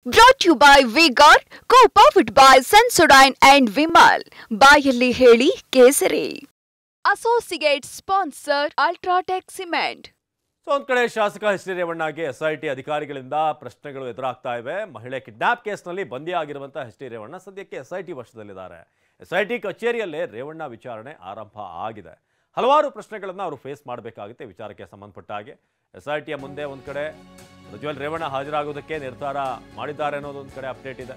Brought to you by V-Guard, co-powered by Sensodyne and Vimal. ಬಾಯಲ್ಲಿ ಹೇಳಿ ಕೇಸರಿ. Associate sponsor Ultratech Cement. ಒಂದ್ ಕಡೆ ಶಾಸಕ ಎಚ್ ಡಿ ರೇವಣ್ಣಗೆ ಎಸ್ಐಟಿ ಅಧಿಕಾರಿಗಳಿಂದ ಪ್ರಶ್ನೆಗಳು ಎದುರಾಗ್ತಾ ಇವೆ. ಮಹಿಳೆ ಕಿಡ್ನಾಪ್ ಕೇಸ್ನಲ್ಲಿ ಬಂಧಿಯಾಗಿರುವಂತಹ ಎಚ್ ಡಿ ರೇವಣ್ಣ ಸದ್ಯಕ್ಕೆ ಎಸ್ಐಟಿ ವಶದಲ್ಲಿದ್ದಾರೆ. ಎಸ್ಐಟಿ ಕಚೇರಿಯಲ್ಲೇ ರೇವಣ್ಣ ವಿಚಾರಣೆ ಆರಂಭ ಆಗಿದೆ. ಹಲವಾರು ಪ್ರಶ್ನೆಗಳನ್ನು ಅವರು ಫೇಸ್ ಮಾಡಬೇಕಾಗುತ್ತೆ. ವಿಚಾರಕ್ಕೆ ಸಂಬಂಧಪಟ್ಟ ಹಾಗೆ ಎಸ್ಐಟಿಯ ಮುಂದೆ ಒಂದ್ ಕಡೆ ಪ್ರಜ್ವಲ್ ರೇವಣ್ಣ ಹಾಜರಾಗುವುದಕ್ಕೆ ನಿರ್ಧಾರ ಮಾಡಿದ್ದಾರೆ ಅನ್ನೋದು ಒಂದ್ ಕಡೆ ಅಪ್ಡೇಟ್ ಇದೆ.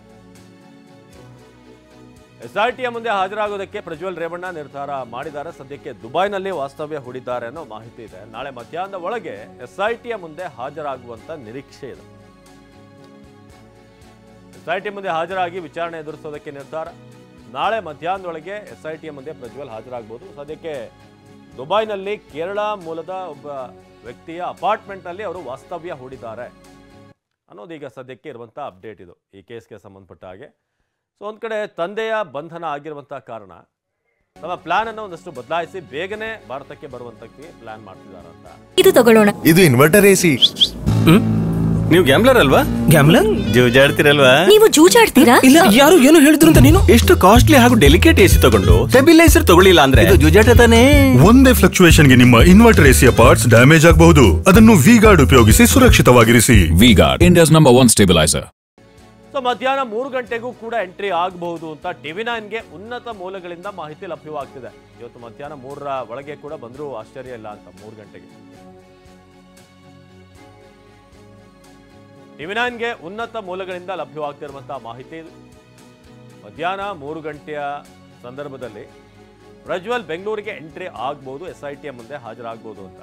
ಎಸ್ಐಟಿಯ ಮುಂದೆ ಹಾಜರಾಗುವುದಕ್ಕೆ ಪ್ರಜ್ವಲ್ ರೇವಣ್ಣ ನಿರ್ಧಾರ ಮಾಡಿದ್ದಾರೆ. ಸದ್ಯಕ್ಕೆ ದುಬೈನಲ್ಲಿ ವಾಸ್ತವ್ಯ ಹೂಡಿದ್ದಾರೆ ಅನ್ನೋ ಮಾಹಿತಿ ಇದೆ. ನಾಳೆ ಮಧ್ಯಾಹ್ನದ ಒಳಗೆ ಎಸ್ಐಟಿಯ ಮುಂದೆ ಹಾಜರಾಗುವಂತ ನಿರೀಕ್ಷೆ ಇದೆ. ಎಸ್ಐಟಿ ಮುಂದೆ ಹಾಜರಾಗಿ ವಿಚಾರಣೆ ಎದುರಿಸೋದಕ್ಕೆ ನಿರ್ಧಾರ. ನಾಳೆ ಮಧ್ಯಾಹ್ನದೊಳಗೆ ಎಸ್ಐಟಿಯ ಮುಂದೆ ಪ್ರಜ್ವಲ್ ಹಾಜರಾಗಬಹುದು. ಸದ್ಯಕ್ಕೆ ದುಬೈನಲ್ಲಿ ಕೇರಳ ಮೂಲದ ಒಬ್ಬ ವ್ಯಕ್ತಿಯ ಅಪಾರ್ಟ್ಮೆಂಟ್ನಲ್ಲಿ ಅವರು ವಾಸ್ತವ್ಯ ಹೂಡಿದ್ದಾರೆ ಅನ್ನೋದು ಈಗ ಸದ್ಯಕ್ಕೆ ಇರುವಂಥ ಅಪ್ಡೇಟ್ ಇದು ಈ ಕೇಸ್ಗೆ ಸಂಬಂಧಪಟ್ಟ ಹಾಗೆ. ಸೊ ಒಂದು ಕಡೆ ತಂದೆಯ ಬಂಧನ ಆಗಿರುವಂಥ ಕಾರಣ ತಮ್ಮ ಪ್ಲಾನ್ ಅನ್ನು ಒಂದಷ್ಟು ಬದಲಾಯಿಸಿ ಬೇಗನೆ ಭಾರತಕ್ಕೆ ಬರುವಂತಕ್ಕೆ ಪ್ಲಾನ್ ಮಾಡ್ತಿದ್ದಾರೆ ಅಂತ. ಇದು ತಗೊಳ್ಳೋಣ. ಇದು ಇನ್ವರ್ಟರ್ ಎಸಿ. ನೀವು ಗ್ಯಾಮ್ಲರ್ ಅಲ್ವಾ? ಗ್ಯಾಮ್ಲರ್ ಜೂಜಾಡ್ತಿರಲ್ವಾ? ನೀವು ಜೂಜಾಡ್ತೀರಾ? ಇಲ್ಲ, ಯಾರು ಏನು ಹೇಳಿದ್ರು ಅಂತ ನೀನು ಎಷ್ಟು ಕಾಸ್ಟ್ಲಿ ಹಾಗೂ ಡೆಲಿಕೇಟ್ ಎಸಿ ತಗೊಂಡು ಸ್ಟೆಬಿಲೈಸರ್ ತಗೊಳ್ಳಿಲ್ಲ ಅಂದ್ರೆ ಇದು ಜೂಜಾಟ ತಾನೇ. ಒಂದೇ ಫ್ಲಕ್ಚುಯೇಷನ್ ಗೆ ನಿಮ್ಮ ಇನ್ವರ್ಟರ್ ಎಸಿಯ ಪಾರ್ಟ್ಸ್ ಡ್ಯಾಮೇಜ್ ಆಗಬಹುದು. ಅದನ್ನು ವಿ-ಗಾರ್ಡ್ ಉಪಯೋಗಿಸಿ ಸುರಕ್ಷಿತವಾಗಿರಿಸಿ. V Guard, India's number 1 stabiliser. So ಮಧ್ಯಾಹ್ನ 3 ಗಂಟೆಗೂ ಕೂಡ ಎಂಟ್ರಿ ಆಗಬಹುದು ಅಂತ TV9ಗೆ ಉನ್ನತ ಮೂಲಗಳಿಂದ ಮಾಹಿತಿ ಲಭ್ಯವಾಗ್ತಿದೆ. ಇವತ್ತು ಮಧ್ಯಾಹ್ನ 3ರ ಒಳಗೆ ಕೂಡ ಬಂದರೂ ಆಶ್ಚರ್ಯ ಇಲ್ಲ ಅಂತ 3 ಗಂಟೆಗೆ TV9ಗೆ ಉನ್ನತ ಮೂಲಗಳಿಂದ ಲಭ್ಯವಾಗ್ತಿರುವಂತಹ ಮಾಹಿತಿ ಇದು. ಮಧ್ಯಾಹ್ನ 3 ಗಂಟೆಯ ಸಂದರ್ಭದಲ್ಲಿ ಪ್ರಜ್ವಲ್ ಬೆಂಗಳೂರಿಗೆ ಎಂಟ್ರಿ ಆಗಬಹುದು, ಎಸ್ಐಟಿಯ ಮುಂದೆ ಹಾಜರಾಗಬಹುದು ಅಂತ.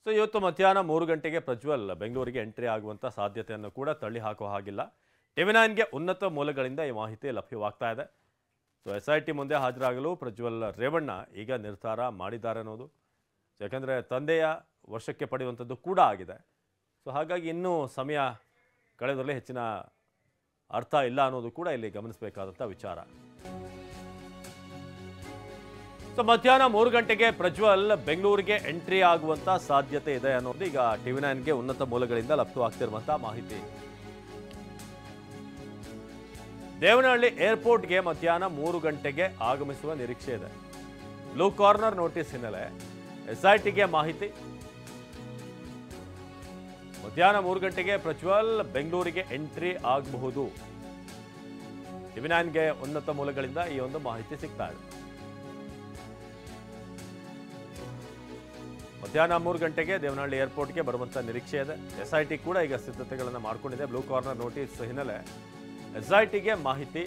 ಸೊ ಇವತ್ತು ಮಧ್ಯಾಹ್ನ 3 ಗಂಟೆಗೆ ಪ್ರಜ್ವಲ್ ಬೆಂಗಳೂರಿಗೆ ಎಂಟ್ರಿ ಆಗುವಂಥ ಸಾಧ್ಯತೆಯನ್ನು ಕೂಡ ತಳ್ಳಿ ಹಾಕೋ ಹಾಗಿಲ್ಲ. TV9ಗೆ ಉನ್ನತ ಮೂಲಗಳಿಂದ ಈ ಮಾಹಿತಿ ಲಭ್ಯವಾಗ್ತಾ ಇದೆ. ಸೊ ಎಸ್ಐಟಿ ಮುಂದೆ ಹಾಜರಾಗಲು ಪ್ರಜ್ವಲ್ ರೇವಣ್ಣ ಈಗ ನಿರ್ಧಾರ ಮಾಡಿದ್ದಾರೆ ಅನ್ನೋದು. ಯಾಕಂದರೆ ತಂದೆಯ ವಶಕ್ಕೆ ಪಡೆಯುವಂಥದ್ದು ಕೂಡ ಆಗಿದೆ. ಸೊ ಹಾಗಾಗಿ ಇನ್ನೂ ಸಮಯ ಕಳೆದರಲ್ಲಿ ಹೆಚ್ಚಿನ ಅರ್ಥ ಇಲ್ಲ ಅನ್ನೋದು ಕೂಡ ಇಲ್ಲಿ ಗಮನಿಸಬೇಕಾದಂಥ ವಿಚಾರ. ಸೊ ಮಧ್ಯಾಹ್ನ 3 ಗಂಟೆಗೆ ಪ್ರಜ್ವಲ್ ಬೆಂಗಳೂರಿಗೆ ಎಂಟ್ರಿ ಆಗುವಂತ ಸಾಧ್ಯತೆ ಇದೆ ಅನ್ನೋದು ಈಗ TV9ಗೆ ಉನ್ನತ ಮೂಲಗಳಿಂದ ಲಭ್ಯವಾಗ್ತಿರುವಂತ ಮಾಹಿತಿ. ದೇವನಹಳ್ಳಿ ಏರ್ಪೋರ್ಟ್ಗೆ ಮಧ್ಯಾಹ್ನ 3 ಗಂಟೆಗೆ ಆಗಮಿಸುವ ನಿರೀಕ್ಷೆ ಇದೆ. ಬ್ಲೂ ಕಾರ್ನರ್ ನೋಟಿಸ್ ಹಿನ್ನೆಲೆ ಎಸ್ಐಟಿಗೆ ಮಾಹಿತಿ. ಮಧ್ಯಾಹ್ನ 3 ಗಂಟೆಗೆ ಪ್ರಜ್ವಲ್ ಬೆಂಗಳೂರಿಗೆ ಎಂಟ್ರಿ ಆಗಬಹುದು. TV9ಗೆ ಉನ್ನತ ಮೂಲಗಳಿಂದ ಈ ಒಂದು ಮಾಹಿತಿ ಸಿಗ್ತಾ ಇದೆ. ಮಧ್ಯಾಹ್ನ 3 ಗಂಟೆಗೆ ದೇವನಹಳ್ಳಿ ಏರ್ಪೋರ್ಟ್ಗೆ ಬರುವಂತ ನಿರೀಕ್ಷೆ ಇದೆ. ಎಸ್ಐಟಿ ಕೂಡ ಈಗ ಸಿದ್ಧತೆಗಳನ್ನು ಮಾಡಿಕೊಂಡಿದೆ. ಬ್ಲೂ ಕಾರ್ನರ್ ನೋಟಿಸ್ ಹಿನ್ನೆಲೆ ಎಸ್ಐಟಿಗೆ ಮಾಹಿತಿ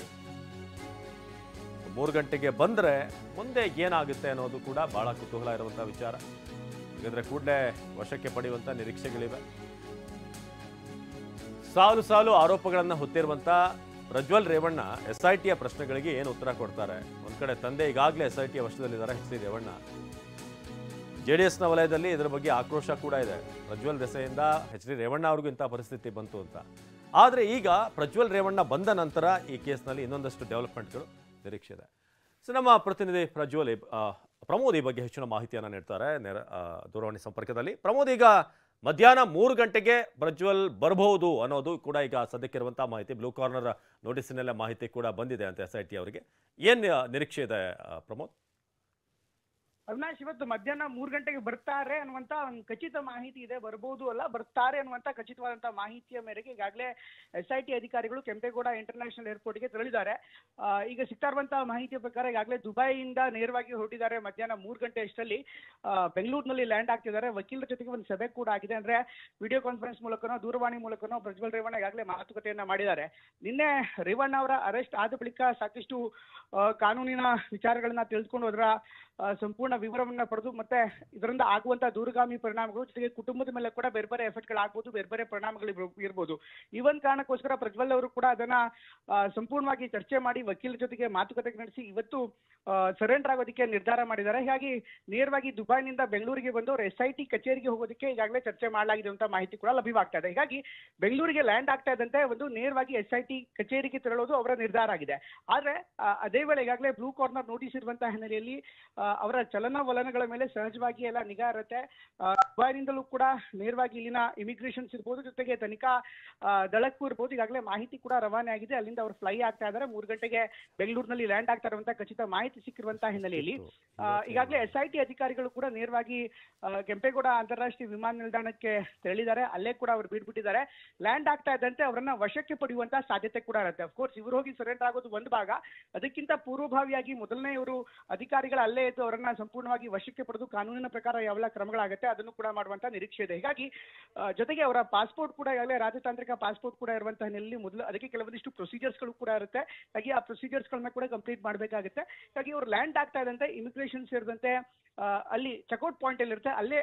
3 ಗಂಟೆಗೆ ಬಂದರೆ ಮುಂದೆ ಏನಾಗುತ್ತೆ ಅನ್ನೋದು ಕೂಡ ಬಹಳ ಕುತೂಹಲ ಇರುವಂತಹ ವಿಚಾರ. ಯಾಕಂದ್ರೆ ಕೂಡಲೇ ವಶಕ್ಕೆ ಪಡೆಯುವಂತ ನಿರೀಕ್ಷೆಗಳಿವೆ. ಸಾಲು ಸಾಲು ಆರೋಪಗಳನ್ನು ಹೊತ್ತಿರುವಂತ ಪ್ರಜ್ವಲ್ ರೇವಣ್ಣ ಎಸ್ಐಟಿಯ ಪ್ರಶ್ನೆಗಳಿಗೆ ಏನು ಉತ್ತರ ಕೊಡ್ತಾರೆ? ಒಂದ್ ಕಡೆ ತಂದೆ ಈಗಾಗಲೇ ಎಸ್ಐಟಿಯ ವಶದಲ್ಲಿದ್ದಾರೆ ಎಚ್ ಡಿ ರೇವಣ್ಣ. JDSನ ವಲಯದಲ್ಲಿ ಇದರ ಬಗ್ಗೆ ಆಕ್ರೋಶ ಕೂಡ ಇದೆ. ಪ್ರಜ್ವಲ್ ದೆಸೆಯಿಂದ ಎಚ್ ಡಿ ರೇವಣ್ಣ ಅವ್ರಿಗೂ ಇಂಥ ಪರಿಸ್ಥಿತಿ ಬಂತು ಅಂತ. ಆದರೆ ಈಗ ಪ್ರಜ್ವಲ್ ರೇವಣ್ಣ ಬಂದ ನಂತರ ಈ ಕೇಸ್ನಲ್ಲಿ ಇನ್ನೊಂದಷ್ಟು ಡೆವಲಪ್ಮೆಂಟ್ಗಳು ನಿರೀಕ್ಷೆ ಇದೆ. ಸೊ ನಮ್ಮ ಪ್ರತಿನಿಧಿ ಪ್ರಮೋದ್ ಈ ಬಗ್ಗೆ ಹೆಚ್ಚಿನ ಮಾಹಿತಿಯನ್ನು ನೀಡ್ತಾರೆ ದೂರವಾಣಿ ಸಂಪರ್ಕದಲ್ಲಿ. ಪ್ರಮೋದ್, ಈಗ ಮಧ್ಯಾಹ್ನ 3 ಗಂಟೆಗೆ ಪ್ರಜ್ವಲ್ ಬರಬಹುದು ಅನ್ನೋದು ಕೂಡ ಈಗ ಸದ್ಯಕ್ಕಿರುವಂತಹ ಮಾಹಿತಿ. ಬ್ಲೂ ಕಾರ್ನರ್ ನೋಟಿಸಿನಲ್ಲೇ ಮಾಹಿತಿ ಕೂಡ ಬಂದಿದೆ ಅಂತ ಎಸ್ಐಟಿ ಅವರಿಗೆ. ಏನು ನಿರೀಕ್ಷೆ ಇದೆ ಪ್ರಮೋದ್? ಅವಿನಾಶ್, ಇವತ್ತು ಮಧ್ಯಾಹ್ನ 3 ಗಂಟೆಗೆ ಬರ್ತಾರೆ ಅನ್ನುವಂತ ಒಂದು ಖಚಿತ ಮಾಹಿತಿ ಇದೆ. ಬರ್ಬೋದು ಅಲ್ಲ, ಬರ್ತಾರೆ ಅನ್ನುವಂತ ಖಚಿತವಾದಂತಹ ಮಾಹಿತಿಯ ಮೇರೆಗೆ ಈಗಾಗಲೇ SIT ಅಧಿಕಾರಿಗಳು ಕೆಂಪೇಗೌಡ ಇಂಟರ್ನ್ಯಾಷನಲ್ ಏರ್ಪೋರ್ಟ್ಗೆ ತೆರಳಿದ್ದಾರೆ. ಈಗ ಸಿಗ್ತಾ ಇರುವಂತಹ ಮಾಹಿತಿಯ ಪ್ರಕಾರ ಈಗಾಗಲೇ ದುಬೈಯಿಂದ ನೇರವಾಗಿ ಹೊರಟಿದ್ದಾರೆ. ಮಧ್ಯಾಹ್ನ 3 ಗಂಟೆ ಅಷ್ಟರಲ್ಲಿ ಬೆಂಗಳೂರಿನಲ್ಲಿ ಲ್ಯಾಂಡ್ ಆಗ್ತಿದ್ದಾರೆ. ವಕೀಲರ ಜೊತೆಗೆ ಒಂದು ಸಭೆ ಕೂಡ ಆಗಿದೆ. ಅಂದ್ರೆ ವಿಡಿಯೋ ಕಾನ್ಫರೆನ್ಸ್ ಮೂಲಕನೋ ದೂರವಾಣಿ ಮೂಲಕನೋ ಪ್ರಜ್ವಲ್ ರೇವಣ್ಣ ಈಗಾಗಲೇ ಮಾತುಕತೆಯನ್ನ ಮಾಡಿದ್ದಾರೆ. ನಿನ್ನೆ ರೇವಣ್ಣ ಅವರ ಅರೆಸ್ಟ್ ಆದ ಬಳಿಕ ಸಾಕಷ್ಟು ಕಾನೂನಿನ ವಿಚಾರಗಳನ್ನ ತಿಳಿದುಕೊಂಡು ಅದರ ಸಂಪೂರ್ಣ ವಿವರವನ್ನ ಪಡೆದು ಮತ್ತೆ ಇದರಿಂದ ಆಗುವಂತಹ ದೂರಗಾಮಿ ಪರಿಣಾಮಗಳು ಜೊತೆಗೆ ಕುಟುಂಬದ ಮೇಲೆ ಕೂಡ ಬೇರೆ ಬೇರೆ ಎಫೆಕ್ಟ್ಗಳಾಗಬಹುದು, ಬೇರೆ ಬೇರೆ ಪರಿಣಾಮಗಳು ಇರ್ಬೋದು. ಈ ಒಂದು ಕಾರಣಕ್ಕೋಸ್ಕರ ಪ್ರಜ್ವಲ್ ಅವರು ಕೂಡ ಅದನ್ನ ಸಂಪೂರ್ಣವಾಗಿ ಚರ್ಚೆ ಮಾಡಿ ವಕೀಲರ ಜೊತೆಗೆ ಮಾತುಕತೆ ನಡೆಸಿ ಇವತ್ತು ಸರೆಂಡರ್ ಆಗೋದಕ್ಕೆ ನಿರ್ಧಾರ ಮಾಡಿದ್ದಾರೆ. ಹೀಗಾಗಿ ನೇರವಾಗಿ ದುಬೈನಿಂದ ಬೆಂಗಳೂರಿಗೆ ಬಂದು ಅವರು SIT ಕಚೇರಿಗೆ ಹೋಗೋದಕ್ಕೆ ಈಗಾಗಲೇ ಚರ್ಚೆ ಮಾಡಲಾಗಿದೆ ಅಂತ ಮಾಹಿತಿ ಕೂಡ ಲಭ್ಯವಾಗ್ತಾ ಇದೆ. ಹೀಗಾಗಿ ಬೆಂಗಳೂರಿಗೆ ಲ್ಯಾಂಡ್ ಆಗ್ತಾ ಇದ್ದಂತೆ ಒಂದು ನೇರವಾಗಿ SIT ಕಚೇರಿಗೆ ತೆರಳೋದು ಅವರ ನಿರ್ಧಾರ ಆಗಿದೆ. ಆದ್ರೆ ಅದೇ ವೇಳೆ ಈಗಾಗಲೇ ಬ್ಲೂ ಕಾರ್ನರ್ ನೋಟಿಸ್ ಇರುವಂತಹ ಹಿನ್ನೆಲೆಯಲ್ಲಿ ಅವರ ಚಲನವಲನಗಳ ಮೇಲೆ ಸಹಜವಾಗಿ ಎಲ್ಲ ನಿಗಾ ಇರುತ್ತೆ. ದುಬೈನಿಂದಲೂ ಕೂಡ ನೇರವಾಗಿ ಇಲ್ಲಿನ ಇಮಿಗ್ರೇಷನ್ಸ್ ಇರ್ಬೋದು, ಜೊತೆಗೆ ತನಿಖಾ ದಳಕ್ಕೂ ಇರ್ಬೋದು ಈಗಾಗಲೇ ಮಾಹಿತಿ ಕೂಡ ರವಾನೆ ಆಗಿದೆ. ಅಲ್ಲಿಂದ ಅವರು ಫ್ಲೈ ಆಗ್ತಾ ಇದ್ದಾರೆ. 3 ಗಂಟೆಗೆ ಬೆಂಗಳೂರಿನಲ್ಲಿ ಲ್ಯಾಂಡ್ ಆಗ್ತಾ ಇರುವಂತಹ ಖಚಿತ ಮಾಹಿತಿ ಸಿಕ್ಕಿರುವಂತಹ ಹಿನ್ನೆಲೆಯಲ್ಲಿ ಈಗಾಗಲೇ SIT ಅಧಿಕಾರಿಗಳು ಕೂಡ ನೇರವಾಗಿ ಕೆಂಪೇಗೌಡ ಅಂತಾರಾಷ್ಟ್ರೀಯ ವಿಮಾನ ನಿಲ್ದಾಣಕ್ಕೆ ತೆರಳಿದ್ದಾರೆ. ಅಲ್ಲೇ ಕೂಡ ಅವರು ಬೀಡ್ಬಿಟ್ಟಿದ್ದಾರೆ. ಲ್ಯಾಂಡ್ ಆಗ್ತಾ ಇದ್ದಂತೆ ಅವರನ್ನ ವಶಕ್ಕೆ ಪಡೆಯುವಂತಹ ಸಾಧ್ಯತೆ ಕೂಡ ಇರುತ್ತೆ. ಅಫ್ಕೋರ್ಸ್ ಇವರು ಹೋಗಿ ಸರೆಂಡರ್ ಆಗೋದು ಒಂದು ಭಾಗ, ಅದಕ್ಕಿಂತ ಪೂರ್ವಭಾವಿಯಾಗಿ ಮೊದಲನೇ ಇವರು ಅಧಿಕಾರಿಗಳ ಅಲ್ಲೇ ಇದ್ದು ಅವರನ್ನ ಸಂಪೂರ್ಣವಾಗಿ ವಶಕ್ಕೆ ಪಡೆದು ಕಾನೂನಿನ ಪ್ರಕಾರ ಯಾವೆಲ್ಲ ಕ್ರಮಗಳಾಗುತ್ತೆ ಅದನ್ನು ಕೂಡ ಮಾಡುವಂತ ನಿರೀಕ್ಷೆ ಇದೆ. ಹೀಗಾಗಿ ಜೊತೆಗೆ ಅವರ ಪಾಸ್ಪೋರ್ಟ್ ಕೂಡ ಈಗಾಗಲೇ ರಾಜತಾಂತ್ರಿಕ ಪಾಸ್ಪೋರ್ಟ್ ಕೂಡ ಇರುವಂತಹ ಹಿನ್ನೆಲೆಯಲ್ಲಿ ಮೊದಲು ಅದಕ್ಕೆ ಕೆಲವೊಂದಿಷ್ಟು ಪ್ರೊಸೀಜರ್ಸ್ಗಳು ಕೂಡ ಇರುತ್ತೆ. ಹಾಗೆ ಆ ಪ್ರೊಸೀಜರ್ಸ್ಗಳನ್ನ ಕೂಡ ಕಂಪ್ಲೀಟ್ ಮಾಡಬೇಕಾಗುತ್ತೆ. ಹಾಗಾಗಿ ಅವರು ಲ್ಯಾಂಡ್ ಆಗ್ತಾ ಇದ್ದಂತೆ ಇಮಿಗ್ರೇಷನ್ ಸೇರಿದಂತೆ ಅಲ್ಲಿ ಚೆಕ್ಔಟ್ ಪಾಯಿಂಟ್ ಅಲ್ಲಿ ಇರುತ್ತೆ, ಅಲ್ಲೇ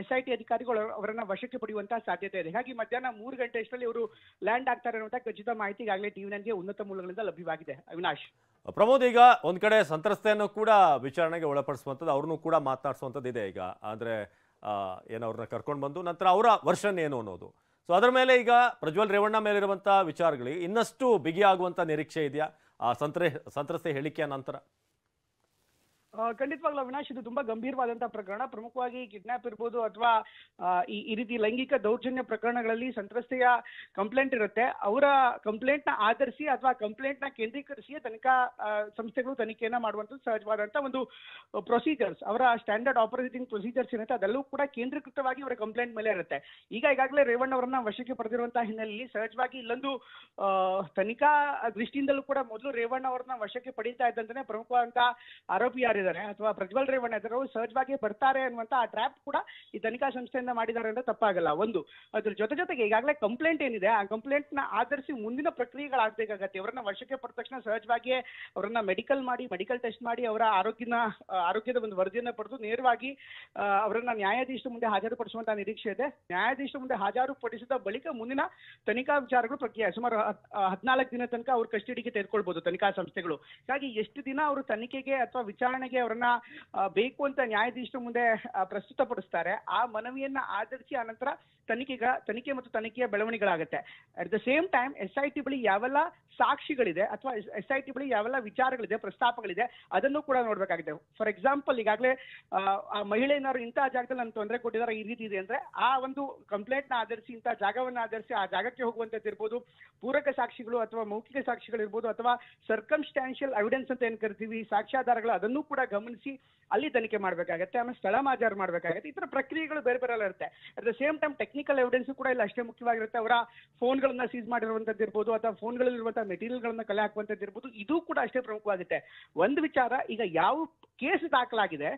SIT ಅಧಿಕಾರಿಗಳು ಅವರನ್ನ ವಶಕ್ಕೆ ಪಡೆಯುವಂತಹ ಸಾಧ್ಯತೆ ಇದೆ. ಹಾಗಾಗಿ ಮಧ್ಯಾಹ್ನ 3 ಗಂಟೆ ಅಷ್ಟರಲ್ಲಿ ಅವರು ಲ್ಯಾಂಡ್ ಆಗ್ತಾರೆ ಅನ್ನುವಂತಹ ಖಚಿತ ಮಾಹಿತಿ ಈಗಾಗಲೇ TV9ಗೆ ಉನ್ನತ ಮೂಲಗಳಿಂದ ಲಭ್ಯವಾಗಿದೆ. ಅವಿನಾಶ್. ಪ್ರಮೋದ್, ಈಗ ಒಂದ್ ಕಡೆ ಸಂತ್ರಸ್ತೆಯನ್ನು ಕೂಡ ವಿಚಾರಣೆಗೆ ಒಳಪಡಿಸುವಂಥದ್ದು, ಅವ್ರನ್ನೂ ಕೂಡ ಮಾತನಾಡಿಸುವಂಥದ್ದು ಇದೆ. ಈಗ ಅಂದ್ರೆ ಏನು ಅವ್ರನ್ನ ಕರ್ಕೊಂಡು ಬಂದು ನಂತರ ಅವರ ವರ್ಷನ್ ಏನು ಅನ್ನೋದು, ಸೊ ಅದರ ಮೇಲೆ ಈಗ ಪ್ರಜ್ವಲ್ ರೇವಣ್ಣ ಮೇಲಿರುವಂಥ ವಿಚಾರಗಳಿಗೆ ಇನ್ನಷ್ಟು ಬಿಗಿಯಾಗುವಂಥ ನಿರೀಕ್ಷೆ ಇದೆಯಾ ಆ ಸಂತ್ರಸ್ತೆ ಹೇಳಿಕೆಯ ನಂತರ? ಖಂಡಿತವಾಗ್ಲೂ ಅವಿನಾಶ್, ಇದು ತುಂಬಾ ಗಂಭೀರವಾದಂತಹ ಪ್ರಕರಣ. ಪ್ರಮುಖವಾಗಿ ಕಿಡ್ನಾಪ್ ಇರ್ಬೋದು ಅಥವಾ ಈ ರೀತಿ ಲೈಂಗಿಕ ದೌರ್ಜನ್ಯ ಪ್ರಕರಣಗಳಲ್ಲಿ ಸಂತ್ರಸ್ತೆಯ ಕಂಪ್ಲೇಂಟ್ ಇರುತ್ತೆ. ಅವರ ಕಂಪ್ಲೇಂಟ್ ನ ಆಧರಿಸಿ ಅಥವಾ ಕಂಪ್ಲೇಂಟ್ ನ ಕೇಂದ್ರೀಕರಿಸಿ ತನಿಖಾ ಸಂಸ್ಥೆಗಳು ತನಿಖೆಯನ್ನ ಮಾಡುವಂಥದ್ದು ಸಹಜವಾದಂತಹ ಒಂದು ಪ್ರೊಸೀಜರ್ಸ್. ಅವರ ಸ್ಟ್ಯಾಂಡರ್ಡ್ ಆಪರೇಟಿಂಗ್ ಪ್ರೊಸೀಜರ್ಸ್ ಏನಿರುತ್ತೆ ಅದೆಲ್ಲವೂ ಕೂಡ ಕೇಂದ್ರೀಕೃತವಾಗಿ ಅವರ ಕಂಪ್ಲೇಂಟ್ ಮೇಲೆ ಇರುತ್ತೆ. ಈಗಾಗಲೇ ರೇವಣ್ಣ ಅವರನ್ನ ವಶಕ್ಕೆ ಪಡೆದಿರುವಂತಹ ಹಿನ್ನೆಲೆಯಲ್ಲಿ ಸಹಜವಾಗಿ ಇಲ್ಲೊಂದು ತನಿಖಾ ದೃಷ್ಟಿಯಿಂದಲೂ ಕೂಡ ಮೊದಲು ರೇವಣ್ಣ ಅವರನ್ನ ವಶಕ್ಕೆ ಪಡೀತಾ ಇದ್ದಂತೆ ಪ್ರಮುಖವಾದಂತಹ ಆರೋಪಿ ಯಾರಿದ್ದಾರೆ ಅಥವಾ ಪ್ರಜ್ವಲ್ ರೇವಣ್ಣ ಇದ್ದಾರೆ ಸಹಜವಾಗಿ ಬರ್ತಾರೆ ಅನ್ನುವಂತ ಆ ಟ್ರ್ಯಾಪ್ ಕೂಡ ಈ ತನಿಖಾ ಸಂಸ್ಥೆಯಿಂದ ಮಾಡಿದ್ದಾರೆ ಅಂತ ತಪ್ಪಾಗಲ್ಲ. ಒಂದು ಅದ್ರ ಜೊತೆಗೆ ಈಗಾಗಲೇ ಕಂಪ್ಲೇಂಟ್ ಏನಿದೆ ಆ ಕಂಪ್ಲೇಂಟ್ ನ ಆಧರಿಸಿ ಮುಂದಿನ ಪ್ರಕ್ರಿಯೆಗಳಾಗಬೇಕಾಗತ್ತೆ. ಅವರನ್ನ ವಶಕ್ಕೆ ಪಡೆದ ತಕ್ಷಣ ಸಹಜವಾಗಿಯೇ ಅವರನ್ನ ಮೆಡಿಕಲ್ ಟೆಸ್ಟ್ ಮಾಡಿ ಅವರ ಆರೋಗ್ಯದ ಒಂದು ವರದಿಯನ್ನ ಪಡೆದು ನೇರವಾಗಿ ಅವರನ್ನ ನ್ಯಾಯಾಧೀಶರ ಮುಂದೆ ಹಾಜರುಪಡಿಸುವಂತಹ ನಿರೀಕ್ಷೆ ಇದೆ. ನ್ಯಾಯಾಧೀಶರ ಮುಂದೆ ಹಾಜರುಪಡಿಸಿದ ಬಳಿಕ ಮುಂದಿನ ತನಿಖಾ ವಿಚಾರಗಳು ಪ್ರಕ್ರಿಯೆ ಸುಮಾರು 14 ದಿನ ತನಕ ಅವ್ರ ಕಸ್ಟಡಿಗೆ ತೆಗೆದುಕೊಳ್ಬಹುದು ತನಿಖಾ ಸಂಸ್ಥೆಗಳು. ಹೀಗಾಗಿ ಎಷ್ಟು ದಿನ ಅವರು ತನಿಖೆಗೆ ಅಥವಾ ವಿಚಾರಣೆಗೆ ಅವರನ್ನ ಬೇಕು ಅಂತ ನ್ಯಾಯಾಧೀಶರ ಮುಂದೆ ಪ್ರಸ್ತುತಪಡಿಸ್ತಾರೆ ಆ ಮನವಿಯನ್ನ ಆಧರಿಸಿ ಆನಂತರ ತನಿಖೆ ಮತ್ತು ತನಿಖೆಯ ಬೆಳವಣಿಗೆಗಳಾಗುತ್ತೆ. At the same time SIT ಬಳಿ ಯಾವೆಲ್ಲ ಸಾಕ್ಷಿಗಳಿದೆ ಅಥವಾ SIT ಬಳಿ ಯಾವೆಲ್ಲ ವಿಚಾರಗಳಿದೆ, ಪ್ರಸ್ತಾಪಗಳಿದೆ ಅದನ್ನು ಕೂಡ ನೋಡ್ಬೇಕಾಗಿದೆ. ಫಾರ್ ಎಕ್ಸಾಂಪಲ್, ಈಗಾಗಲೇ ಆ ಮಹಿಳೆಯವರು ಇಂತಹ ಜಾಗದಲ್ಲಿ ನಾನು ತೊಂದರೆ ಕೊಟ್ಟಿದ್ದಾರೆ ಈ ರೀತಿ ಇದೆ ಅಂದ್ರೆ ಆ ಒಂದು ಕಂಪ್ಲೇಂಟ್ ನ ಆಧರಿಸಿ ಇಂತಹ ಜಾಗವನ್ನ ಆಧರಿಸಿ ಆ ಜಾಗಕ್ಕೆ ಹೋಗುವಂತದ್ದು ಇರ್ಬೋದು, ಪೂರಕ ಸಾಕ್ಷಿಗಳು ಅಥವಾ ಮೌಖಿಕ ಸಾಕ್ಷಿಗಳು ಇರ್ಬೋದು ಅಥವಾ ಸರ್ಕಮ್ಸ್ಟಾನ್ಷಿಯಲ್ ಎವಿಡೆನ್ಸ್ ಅಂತ ಏನ್ ಕರಿತೀವಿ ಸಾಕ್ಷ್ಯಾಧಾರಗಳು, ಅದನ್ನು ಕೂಡ ಗಮನಿಸಿ ಅಲ್ಲಿ ತನಿಖೆ ಮಾಡಬೇಕಾಗತ್ತೆ. ಆಮೇಲೆ ಸ್ಥಳ ಮಾಜಾರು ಮಾಡಬೇಕಾಗತ್ತೆ. ಈ ತರ ಪ್ರಕ್ರಿಯೆಗಳು ಬೇರೆ ಬೇರೆ ಇರುತ್ತೆ. At the same time technical evidence ಕೂಡ ಇಲ್ಲಿ ಅಷ್ಟೇ ಮುಖ್ಯವಾಗಿರುತ್ತೆ. ಅವರ ಫೋನ್ಗಳನ್ನ ಸೀಸ್ ಮಾಡಿರುವಂತದ್ದು ಇರ್ಬೋದು ಅಥವಾ ಫೋನ್ಗಳಲ್ಲಿರುವಂತಹ ಮೆಟೀರಿಯಲ್ ಗಳನ್ನ ಕಲೆ ಹಾಕುವಂತದ್ದು ಇರ್ಬೋದು, ಇದು ಕೂಡ ಅಷ್ಟೇ ಪ್ರಮುಖವಾಗುತ್ತೆ. ಒಂದು ವಿಚಾರ, ಈಗ ಯಾವ ಕೇಸ್ ದಾಖಲಾಗಿದೆ,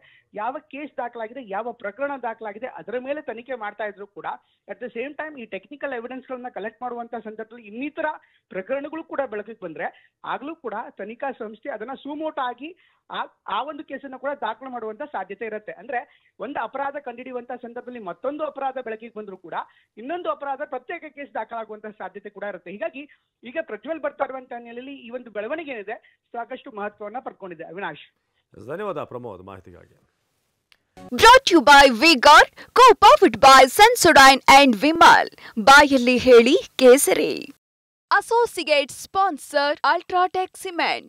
ಯಾವ ಪ್ರಕರಣ ದಾಖಲಾಗಿದೆ ಅದರ ಮೇಲೆ ತನಿಖೆ ಮಾಡ್ತಾ ಇದ್ರು ಕೂಡ ಅಟ್ ದ ಸೇಮ್ ಟೈಮ್ ಈ ಟೆಕ್ನಿಕಲ್ ಎವಿಡೆನ್ಸ್ ಗಳನ್ನ ಕಲೆಕ್ಟ್ ಮಾಡುವಂತಹ ಸಂದರ್ಭದಲ್ಲಿ ಇನ್ನಿತರ ಪ್ರಕರಣಗಳು ಕೂಡ ಬೆಳಕಿಗೆ ಬಂದ್ರೆ ಆಗ್ಲೂ ಕೂಡ ತನಿಖಾ ಸಂಸ್ಥೆ ಅದನ್ನ ಸುಮೋಟ ಆಗಿ ಆ ಒಂದು ಕೇಸನ್ನ ಕೂಡ ದಾಖಲು ಮಾಡುವಂತ ಸಾಧ್ಯತೆ ಇರುತ್ತೆ. ಅಂದ್ರೆ ಒಂದು ಅಪರಾಧ ಕಂಡುಹಿಡಿಯುವಂತಹ ಸಂದರ್ಭದಲ್ಲಿ ಮತ್ತೊಂದು ಅಪರಾಧ ಬೆಳಕಿಗೆ ಬಂದ್ರು ಕೂಡ ಇನ್ನೊಂದು ಅಪರಾಧ ಪ್ರತ್ಯೇಕ ಕೇಸ್ ದಾಖಲಾಗುವಂತಹ ಸಾಧ್ಯತೆ ಕೂಡ ಇರುತ್ತೆ. ಹೀಗಾಗಿ ಈಗ ಪ್ರಜ್ವಲ್ ಬರ್ತಾ ಇರುವಂತಹ ಹಿನ್ನೆಲೆಯಲ್ಲಿ ಈ ಒಂದು ಬೆಳವಣಿಗೆ ಏನಿದೆ ಸಾಕಷ್ಟು ಮಹತ್ವವನ್ನ ಪಡ್ಕೊಂಡಿದೆ. ಅವಿನಾಶ್, ಧನ್ಯವಾದ ಪ್ರಮೋದ್ ಮಾಹಿತಿಗಾಗಿ. Brought to you by V-Guard, co-powered by Sensodyne and Vimal. ಬಾಯಲ್ಲಿ ಹೇಳಿ ಕೇಸರಿ. Associate sponsor Ultratech Cement.